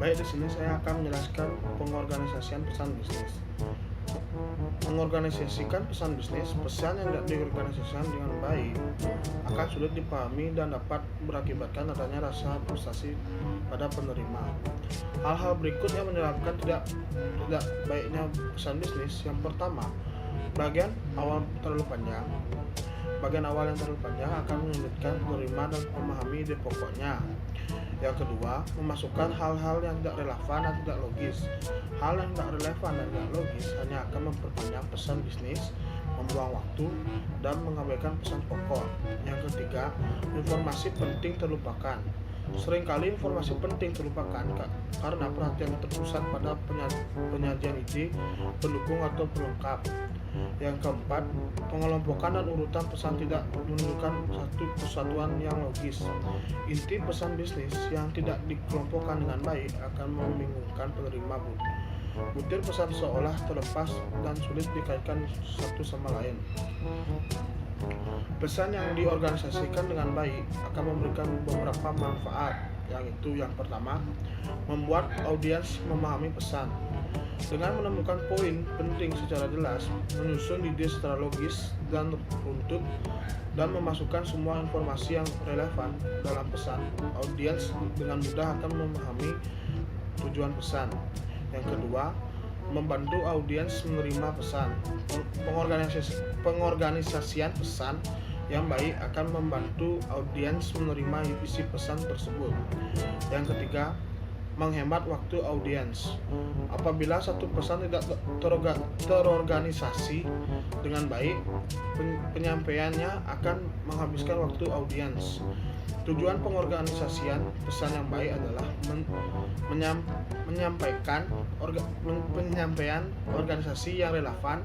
Baik, di sini saya akan menjelaskan pengorganisasian pesan bisnis. Mengorganisasikan pesan bisnis, pesan yang tidak diorganisasikan dengan baik akan sulit dipahami dan dapat berakibatkan adanya rasa frustasi pada penerima. Hal-hal berikut yang menyebabkan tidak baiknya pesan bisnis. Yang pertama, bagian awal terlalu panjang. Bagian awal yang terlalu panjang akan menyulitkan penerima dan memahami ide pokoknya. Yang kedua, memasukkan hal-hal yang tidak relevan dan tidak logis. Hal yang tidak relevan dan tidak logis hanya akan memperpanjang pesan bisnis, membuang waktu, dan mengabaikan pesan pokok. Yang ketiga, informasi penting terlupakan. Seringkali informasi penting terlupakan karena perhatian terpusat pada penyajian ide, pendukung atau pelengkap. Yang keempat, pengelompokan dan urutan pesan tidak menunjukkan satu kesatuan yang logis. Inti pesan bisnis yang tidak dikelompokkan dengan baik akan membingungkan penerima. Butir pesan seolah terlepas dan sulit dikaitkan satu sama lain. Pesan yang diorganisasikan dengan baik akan memberikan beberapa manfaat, yaitu yang pertama, membuat audiens memahami pesan. Dengan menemukan poin penting secara jelas, menyusun ide secara logis dan runtut, dan memasukkan semua informasi yang relevan dalam pesan, audiens dengan mudah akan memahami tujuan pesan. Yang kedua, membantu audiens menerima pesan. Pengorganisasian pesan yang baik akan membantu audiens menerima isi pesan tersebut. Yang ketiga, menghemat waktu audiens. Apabila satu pesan tidak terorganisasi dengan baik, penyampaiannya akan menghabiskan waktu audiens. Tujuan pengorganisasian pesan yang baik adalah penyampaian organisasi yang relevan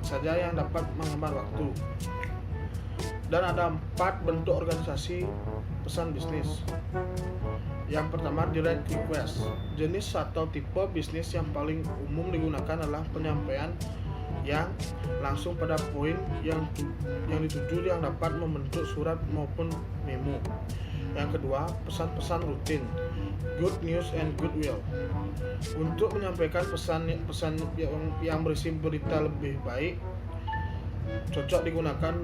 saja yang dapat menghemat waktu. Dan ada 4 bentuk organisasi pesan bisnis. Yang pertama, direct request. Jenis atau tipe bisnis yang paling umum digunakan adalah penyampaian yang langsung pada poin yang dituju yang dapat membentuk surat maupun memo. Yang kedua, pesan-pesan rutin, good news and goodwill. Untuk menyampaikan pesan yang berisi berita lebih baik, cocok digunakan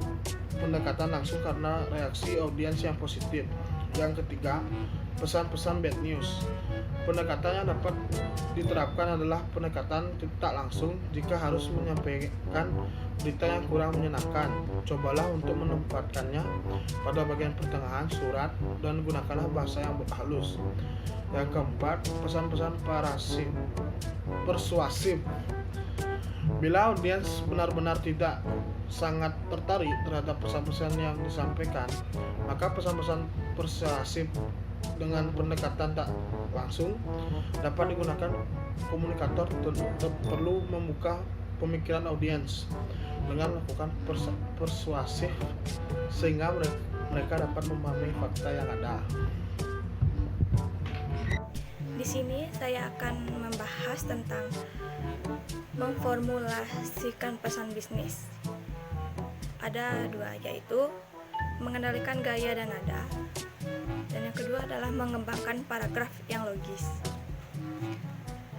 pendekatan langsung karena reaksi audiens yang positif. Yang ketiga, pesan-pesan bad news. Pendekatan yang dapat diterapkan adalah pendekatan tak langsung jika harus menyampaikan berita yang kurang menyenangkan. Cobalah untuk menempatkannya pada bagian pertengahan surat dan gunakanlah bahasa yang halus. Yang keempat, pesan-pesan persuasif. Bila audiens benar-benar tidak sangat tertarik terhadap pesan-pesan yang disampaikan, maka pesan-pesan persuasif dengan pendekatan tak langsung dapat digunakan. Komunikator perlu membuka pemikiran audiens dengan melakukan persuasif sehingga mereka dapat memahami fakta yang ada. Di sini saya akan membahas tentang memformulasikan pesan bisnis. Ada 2, yaitu mengendalikan gaya dan nada, dan yang kedua adalah mengembangkan paragraf yang logis.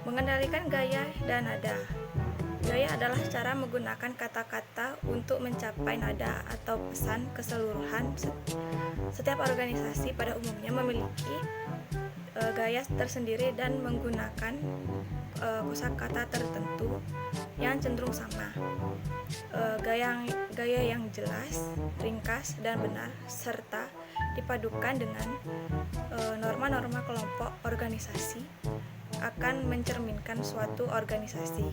Mengendalikan gaya dan nada. Gaya adalah cara menggunakan kata-kata untuk mencapai nada atau pesan keseluruhan. Setiap organisasi pada umumnya memiliki gaya tersendiri dan menggunakan kosakata tertentu yang cenderung sama. Gaya yang jelas, ringkas, dan benar, serta dipadukan dengan norma-norma kelompok organisasi akan mencerminkan suatu organisasi.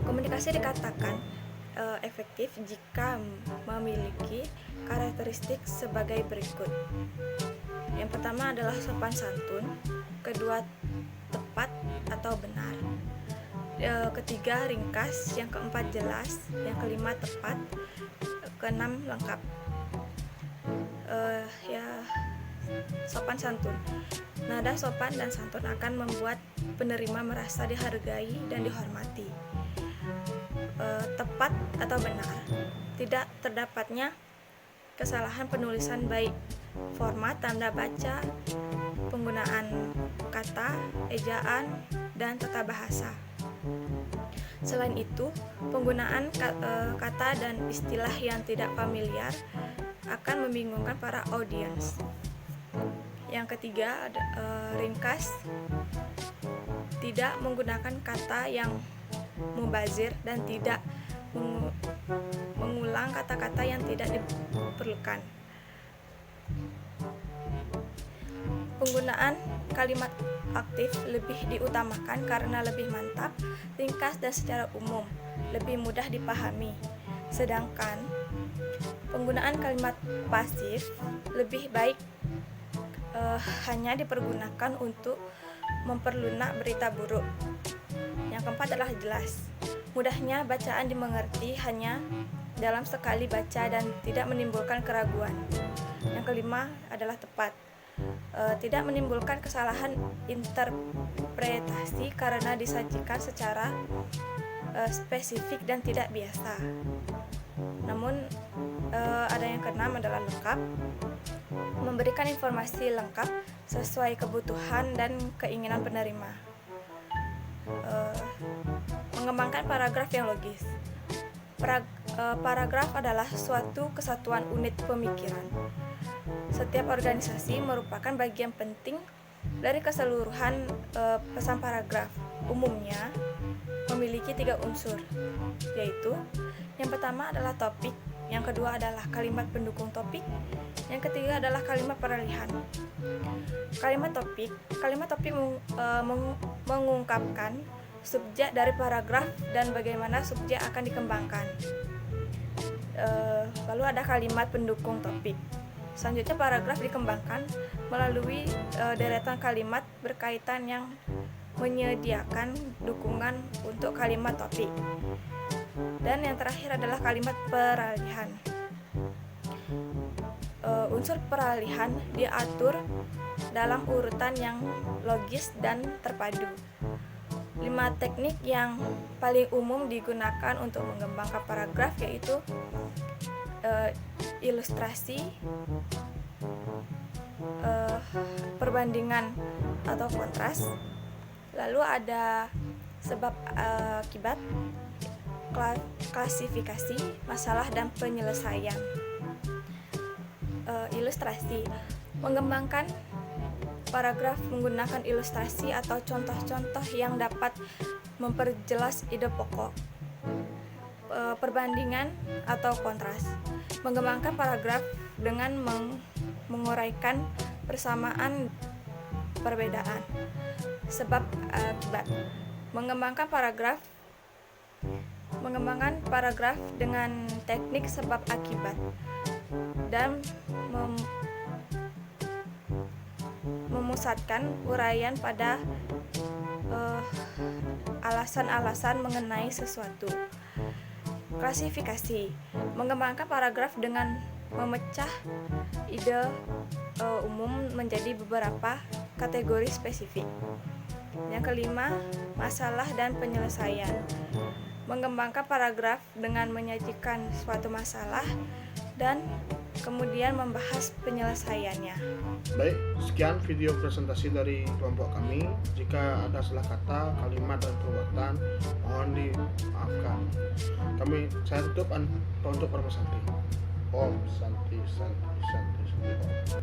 Komunikasi dikatakan efektif jika memiliki karakteristik sebagai berikut. Yang pertama adalah sopan santun, kedua tepat atau benar, ketiga ringkas, yang keempat jelas, yang kelima tepat, keenam lengkap. Sopan santun. Nada sopan dan santun akan membuat penerima merasa dihargai dan dihormati. Tepat atau benar. Tidak terdapatnya kesalahan penulisan baik format, tanda baca, penggunaan kata, ejaan, dan tata bahasa. Selain itu, penggunaan kata dan istilah yang tidak familiar akan membingungkan para audiens. Yang ketiga, ringkas, tidak menggunakan kata yang mubazir dan tidak mengulang kata-kata yang tidak diperlukan. Penggunaan kalimat aktif lebih diutamakan karena lebih mantap, ringkas, dan secara umum lebih mudah dipahami. Sedangkan penggunaan kalimat pasif lebih baik hanya dipergunakan untuk memperlunak berita buruk. Yang keempat adalah jelas. Mudahnya bacaan dimengerti hanya dalam sekali baca dan tidak menimbulkan keraguan. Yang kelima adalah tepat. Tidak menimbulkan kesalahan interpretasi karena disajikan secara spesifik dan tidak biasa. Namun ada yang keenam adalah lengkap. Memberikan informasi lengkap sesuai kebutuhan dan keinginan penerima. Mengembangkan paragraf yang logis. Paragraf adalah suatu kesatuan unit pemikiran. Setiap organisasi merupakan bagian penting dari keseluruhan pesan paragraf. Umumnya memiliki 3 unsur, yaitu yang pertama adalah topik, yang kedua adalah kalimat pendukung topik, yang ketiga adalah kalimat peralihan. Kalimat topik mengungkapkan subjek dari paragraf dan bagaimana subjek akan dikembangkan. Lalu ada kalimat pendukung topik. Selanjutnya paragraf dikembangkan melalui deretan kalimat berkaitan yang menyediakan dukungan untuk kalimat topik. Dan yang terakhir adalah kalimat peralihan. Unsur peralihan diatur dalam urutan yang logis dan terpadu. 5 teknik yang paling umum digunakan untuk mengembangkan paragraf yaitu ilustrasi, perbandingan atau kontras, lalu ada sebab akibat, klasifikasi, masalah, dan penyelesaian. Ilustrasi, mengembangkan paragraf menggunakan ilustrasi atau contoh-contoh yang dapat memperjelas ide pokok. Perbandingan atau kontras, mengembangkan paragraf dengan menguraikan persamaan perbedaan. Sebab akibat, mengembangkan paragraf dengan teknik sebab akibat dan memusatkan uraian pada alasan-alasan mengenai sesuatu. Klasifikasi, mengembangkan paragraf dengan memecah ide umum menjadi beberapa kategori spesifik. Yang kelima, masalah dan penyelesaian, mengembangkan paragraf dengan menyajikan suatu masalah dan kemudian membahas penyelesaiannya. Baik, sekian video presentasi dari kelompok kami. Jika ada salah kata, kalimat, dan perbuatan, mohon dimaafkan. Saya tutup untuk Om Santi. Om Santi, Santi, Santi, Santi, Om.